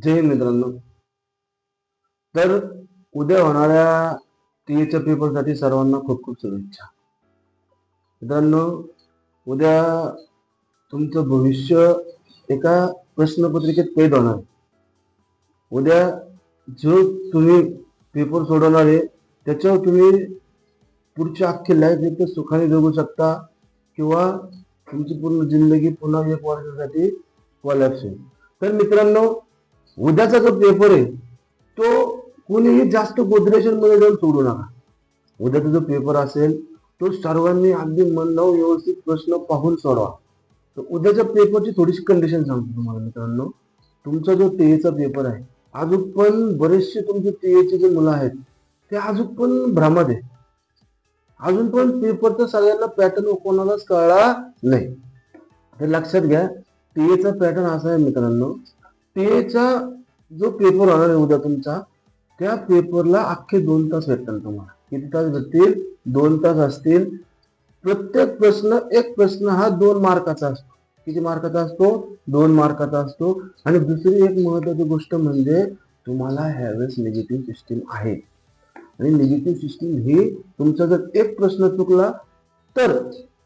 जय हिंद मित्रांनो. तर उद्या होणाऱ्या टीएच्या पेपरसाठी सर्वांना खूप खूप शुभेच्छा. मित्रांनो, उद्या तुमचं भविष्य एका प्रश्नपत्रिकेत कैद होणार आहे. उद्या जो तुम्ही पेपर सोडवणार आहे त्याच्यावर तुम्ही पुढची अख्खी लाईफ एक सुखाने जगू शकता किंवा तुमची पूर्ण जिंदगी पुन्हा एक वर्षासाठी कोलॅप्स होईल. तर मित्रांनो, उद्याचा जो पेपर आहे तो कोणीही जास्त गोदरेशन मध्ये जाऊन सोडू नका. उद्याचा जो पेपर असेल तो सर्वांनी अगदी मन लावून व्यवस्थित प्रश्न पाहून सोडवा. तर उद्याच्या पेपरची थोडीशी कंडिशन सांगतो तुम्हाला मित्रांनो. तुमचा जो टीएचा पेपर आहे, अजून पण बरेचसे तुमचे टीएचे जे मुलं आहेत ते अजून पण भ्रमात आहे. अजून पण पेपरचा सगळ्यांना पॅटर्न कोणालाच कळला नाही. हे लक्षात घ्या, टीएचा पॅटर्न असा आहे मित्रांनो. टीएचा जो पेपर होणार आहे उद्या तुमचा, त्या पेपरला अख्खे 2 तास भेटतात तुम्हाला. किती तास भेटतील? 2 तास असतील. प्रत्येक प्रश्न, एक प्रश्न हा 2 मार्काचा असतो. किती मार्काचा असतो? 2 मार्काचा असतो. आणि दुसरी एक महत्वाची गोष्ट म्हणजे तुम्हाला ह्यावेळेस निगेटिव्ह सिस्टीम आहे. आणि निगेटिव्ह सिस्टीम ही तुमचा जर एक प्रश्न चुकला तर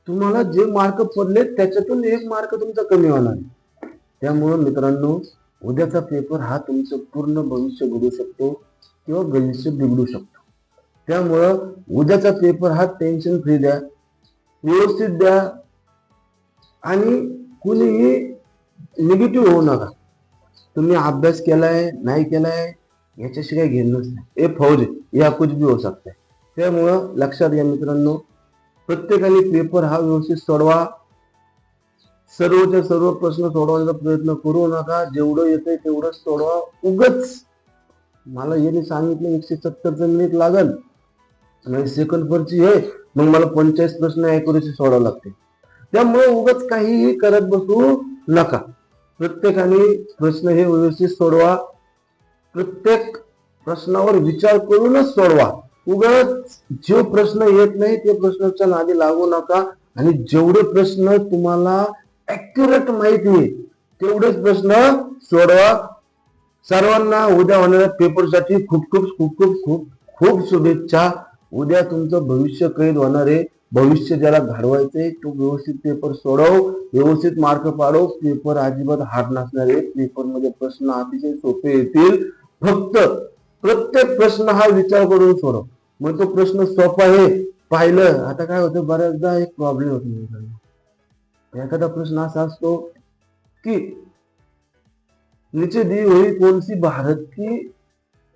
तुम्हाला जे मार्क पडले त्याच्यातून 1 मार्क तुमचा कमी होणार आहे. त्यामुळे मित्रांनो, उद्याचा पेपर हा तुमचं पूर्ण भविष्य घडू शकतो किंवा भविष्य बिघडू शकतो. त्यामुळं उद्याचा पेपर हा टेन्शन फ्री द्या, व्यवस्थित द्या आणि कुणीही निगेटिव्ह होऊ नका. तुम्ही अभ्यास केलाय नाही केलाय याच्याशी काही घेणंच नाही. हे फौज या कुछ भी हो सकता है. त्यामुळं लक्षात घ्या मित्रांनो, प्रत्येकाने पेपर हा व्यवस्थित सोडवा. सर्वच्या सर्व प्रश्न सोडवण्याचा प्रयत्न करू नका. जेवढं येतंय तेवढंच सोडवा. उगच मला याने सांगितलं 170 मिनिट लागल आणि सेकंड फरची आहे, मग मला 45 प्रश्न ॲक्युरेसी सोडावं लागते. त्यामुळे उगच काहीही करत बसू नका. प्रत्येकाने प्रश्न हे व्यवस्थित सोडवा. प्रत्येक प्रश्नावर विचार करूनच सोडवा. उगाच जो प्रश्न येत नाही ते प्रश्नाच्या नादी लागू नका. आणि जेवढे प्रश्न तुम्हाला ऍक्युरेट माहिती आहे तेवढेच प्रश्न सोडवा. सर्वांना उद्या होणाऱ्या पेपरसाठी खूप खूप खूप खूप खूप खूप शुभेच्छा. उद्या तुमचं भविष्य कैद होणार आहे. भविष्य ज्याला घडवायचंय तो व्यवस्थित पेपर सोडव, व्यवस्थित मार्क पाडव. पेपर अजिबात हार्ड नसणार आहे. पेपर मध्ये प्रश्न अतिशय सोपे येतील. फक्त प्रत्येक प्रश्न हा विचार करून सोडव. मग तो प्रश्न सोपा आहे पाहिलं. आता काय होतं, बऱ्याचदा एक प्रॉब्लेम होतो. एखादा प्रश्न असा असतो की नीचे दी हुई कौन सी भारत की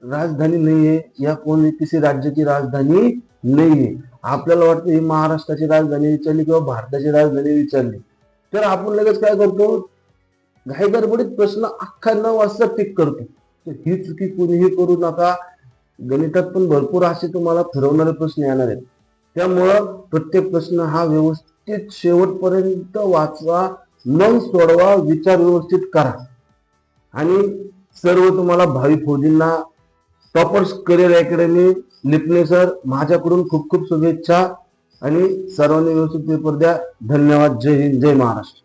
राजधानी नहीं है या कोण किसी राज्य की राजधानी नहीं है. आपल्याला वाटतं ही महाराष्ट्राची राजधानी विचारली किंवा भारताची राजधानी विचारली तर आपण लगेच काय करतो, घाई गडबडीत प्रश्न अख्खा न वाचता टिक करतो. ही चुकी कुणीही करू नका. गणितात पण भरपूर असे तुम्हाला ठरवणारे प्रश्न येणार आहेत. त्यामुळं प्रत्येक प्रश्न हा व्यवस्थित शेवटपर्यंत वाचवा, मग सोडवा, विचार व्यवस्थित करा. आणि सर्व तुम्हाला भावी फौजींना toppers career academy Lipne sir माझ्याकडून खूप खूप शुभेच्छा. आणि सर्वांनी व्यवस्थित पेपर द्या. धन्यवाद. जय हिंद, जय महाराष्ट्र.